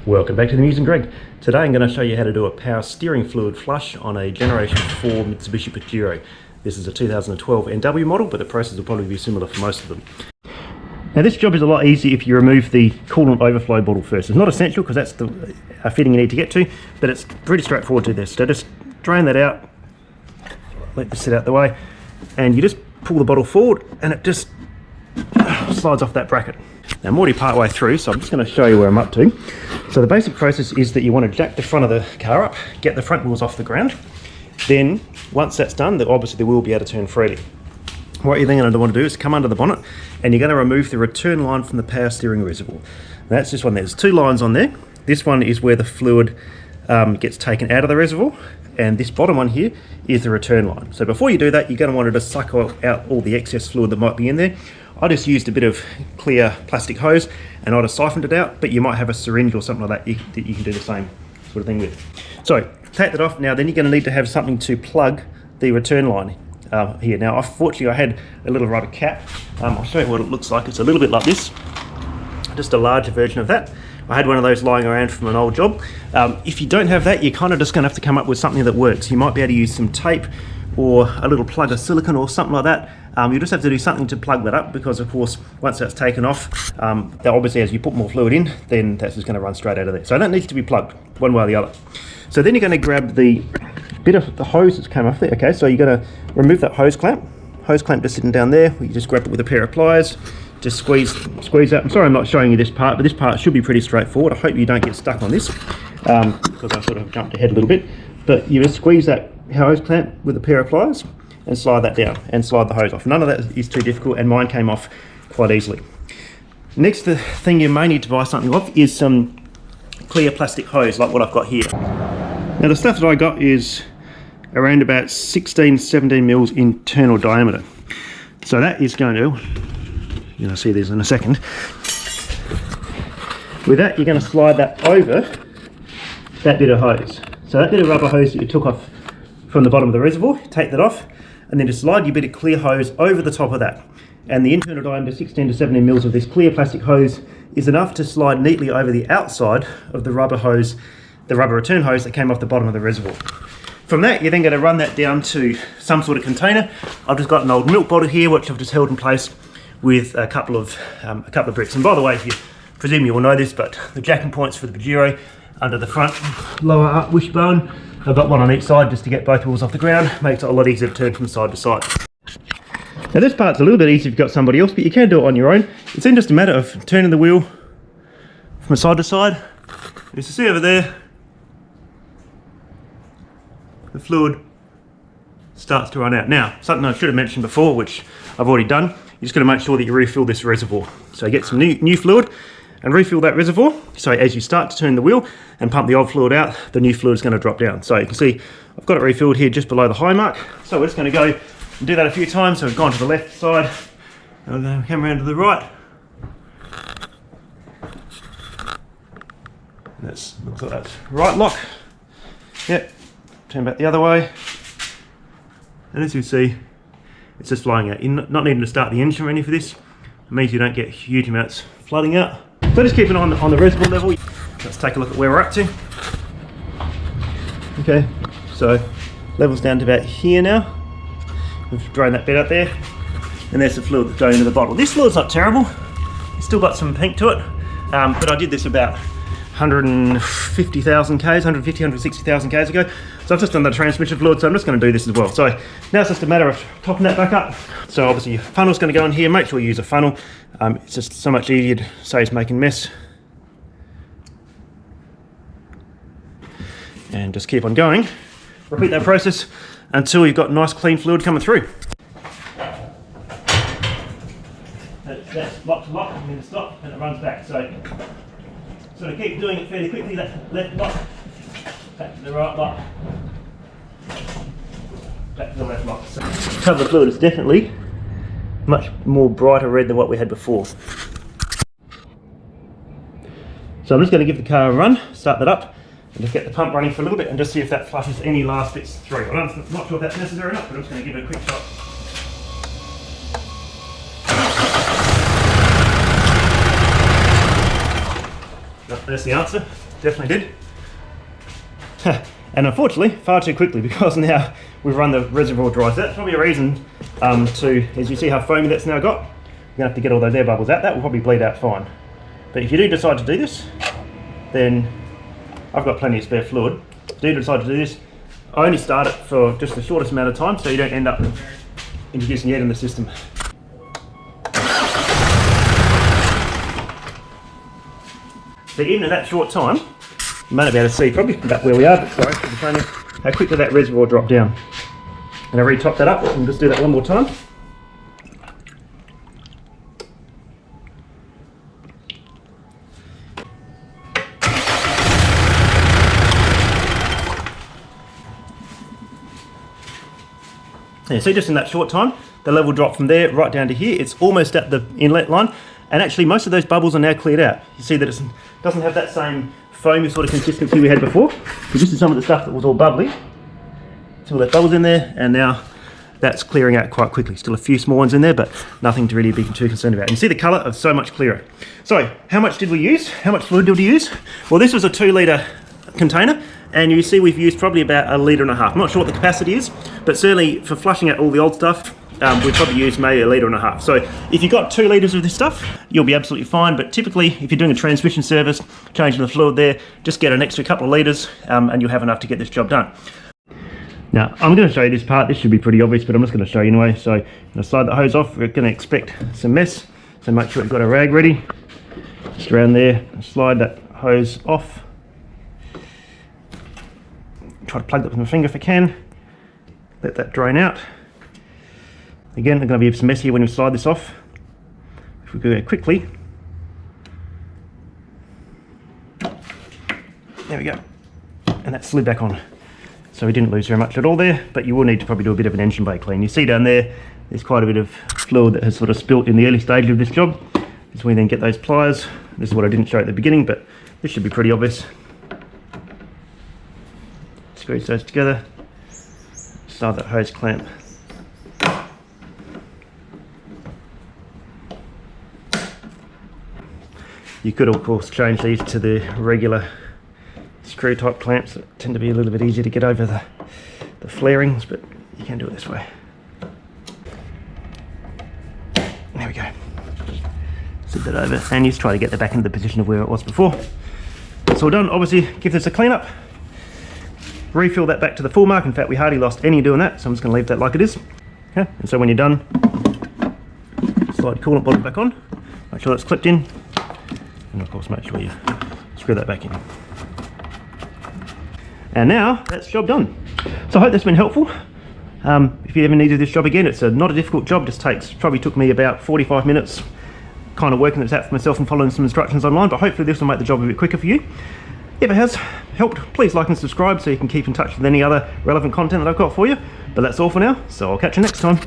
Welcome back to the Muse and Greg. Today I'm going to show you how to do a power steering fluid flush on a Generation 4 Mitsubishi Pajero. This is a 2012 NW model, but the process will probably be similar for most of them. Now this job is a lot easier if you remove the coolant overflow bottle first. It's not essential because that's the fitting you need to get to, but it's pretty straightforward to this. So just drain that out, let this sit out the way, and you just pull the bottle forward and it just slides off that bracket. Now I'm already part way through, so I'm just going to show you where I'm up to. So the basic process is that you want to jack the front of the car up, get the front wheels off the ground. Then once that's done, obviously the wheel will be able to turn freely. What you're then going to want to do is come under the bonnet and you're going to remove the return line from the power steering reservoir. That's this one. There's two lines on there. This one is where the fluid gets taken out of the reservoir, and this bottom one here is the return line. So before you do that, you're going to want to just suck out all the excess fluid that might be in there. I just used a bit of clear plastic hose and I just siphoned it out, but you might have a syringe or something like that that you can do the same sort of thing with. So take that off. Now then you're going to need to have something to plug the return line here. Now unfortunately I had a little rubber cap. I'll show you what it looks like. It's a little bit like this, just a larger version of that. I had one of those lying around from an old job. If you don't have that, you're kind of just going to have to come up with something that works. You might be able to use some tape or a little plug of silicone or something like that. You just have to do something to plug that up, because of course once that's taken off, obviously as you put more fluid in, then that's just going to run straight out of there. So that needs to be plugged one way or the other. So then you're going to grab the bit of the hose that's come off there. Okay, so you're going to remove that hose clamp. Hose clamp just sitting down there. You just grab it with a pair of pliers, just squeeze out. I'm sorry I'm not showing you this part, but this part should be pretty straightforward. I hope you don't get stuck on this, because I sort of jumped ahead a little bit. But you just squeeze that hose clamp with a pair of pliers and slide that down and slide the hose off. None of that is too difficult, and mine came off quite easily. Next thing you may need to buy something of is some clear plastic hose like what I've got here. Now the stuff that I got is around about 16-17 mils internal diameter. So that is going to, you're going to see this in a second. With that you're going to slide that over that bit of hose. So that bit of rubber hose that you took off from the bottom of the reservoir, take that off, and then just slide your bit of clear hose over the top of that. And the internal diameter 16 to 17 mils of this clear plastic hose is enough to slide neatly over the outside of the rubber hose, the rubber return hose that came off the bottom of the reservoir. From that, you're then going to run that down to some sort of container. I've just got an old milk bottle here, which I've just held in place with a couple of bricks. And by the way, if you presume you will know this, but the jacking points for the Pajero under the front lower wishbone, I've got one on each side just to get both wheels off the ground. Makes it a lot easier to turn from side to side. Now this part's a little bit easier if you've got somebody else, but you can do it on your own. It's then just a matter of turning the wheel from side to side. As you see over there, the fluid starts to run out. Now, something I should have mentioned before, which I've already done, you're just going to make sure that you refill this reservoir. So get some new fluid and refill that reservoir. So as you start to turn the wheel and pump the old fluid out, the new fluid is going to drop down. So you can see I've got it refilled here just below the high mark. So we're just going to go and do that a few times. So we've gone to the left side and then come around to the right. Looks like that's right lock. Yep. Turn back the other way. And as you see, it's just flowing out. You're not needing to start the engine or anything for this. It means you don't get huge amounts flooding out. So just keep it on the reservoir level. Let's take a look at where we're up to. Okay, so level's down to about here now. We've drained that bit out there. And there's the fluid that's going into the bottle. This fluid's not terrible. It's still got some pink to it. But I did this about 150,000 Ks, 150, 160,000 Ks ago. So I've just done the transmission fluid, so I'm just going to do this as well. So now it's just a matter of topping that back up. So obviously your funnel's going to go in here. Make sure you use a funnel. It's just so much easier to save making mess. And just keep on going. Repeat that process until you've got nice clean fluid coming through. That's lock to lock, and then stop, and it runs back. So to keep doing it fairly quickly, that left lock, back to the right lock, back to the left lock. So the cover of the fluid is definitely much more brighter red than what we had before. So I'm just going to give the car a run, start that up, and just get the pump running for a little bit and just see if that flushes any last bits through. I'm not sure if that's necessary or not, but I'm just going to give it a quick shot. That's the answer. Definitely did. And unfortunately, far too quickly, because now we've run the reservoir dry. So that's probably a reason as you see how foamy that's now got, you're gonna have to get all those air bubbles out. That will probably bleed out fine. But if you do decide to do this, then I've got plenty of spare fluid. Do decide to do this, I only start it for just the shortest amount of time so you don't end up introducing air in the system. So even in that short time, you may not be able to see probably about where we are, but sorry, I'm showing you how quickly that reservoir dropped down. And I re-top that up, and just do that one more time. Yeah, see, just in that short time, the level dropped from there right down to here. It's almost at the inlet line, and actually most of those bubbles are now cleared out. You see that it doesn't have that same foamy sort of consistency we had before. So this is some of the stuff that was all bubbly. So all that bubbles in there, and now that's clearing out quite quickly. Still a few small ones in there, but nothing to really be too concerned about. And you see the colour is so much clearer. So how much did we use? How much fluid did we use? Well, this was a 2 litre container, and you see we've used probably about 1.5 litres. I'm not sure what the capacity is, but certainly for flushing out all the old stuff, we probably use maybe 1.5 litres. So if you've got 2 litres of this stuff, you'll be absolutely fine. But typically, if you're doing a transmission service, changing the fluid there, just get an extra couple of litres, and you'll have enough to get this job done. Now, I'm going to show you this part. This should be pretty obvious, but I'm just going to show you anyway. So I'm going to slide the hose off. We're going to expect some mess, so make sure you've got a rag ready. Just around there, slide that hose off. Try to plug that with my finger if I can. Let that drain out. Again, there's going to be some mess here when we slide this off. If we go quickly. There we go. And that slid back on. So we didn't lose very much at all there, but you will need to probably do a bit of an engine bay clean. You see down there, there's quite a bit of fluid that has sort of spilt in the early stage of this job. This is where we then get those pliers. This is what I didn't show at the beginning, but this should be pretty obvious. Squeeze those together, slide that hose clamp. You could of course change these to the regular screw type clamps that tend to be a little bit easier to get over the flarings, but you can do it this way. There we go. Slip that over, and you just try to get that back into the position of where it was before. That's all done. Obviously give this a clean up. Refill that back to the full mark. In fact, we hardly lost any doing that, so I'm just going to leave that like it is. Okay, and so when you're done, slide coolant bottle back on, make sure that's clipped in, and of course make sure you screw that back in. And now that's job done. So I hope that's been helpful. If you ever needed this job again, it's not a difficult job. Just probably took me about 45 minutes kind of working this out for myself and following some instructions online, but hopefully this will make the job a bit quicker for you. If it has helped, please like and subscribe so you can keep in touch with any other relevant content that I've got for you. But that's all for now, so I'll catch you next time.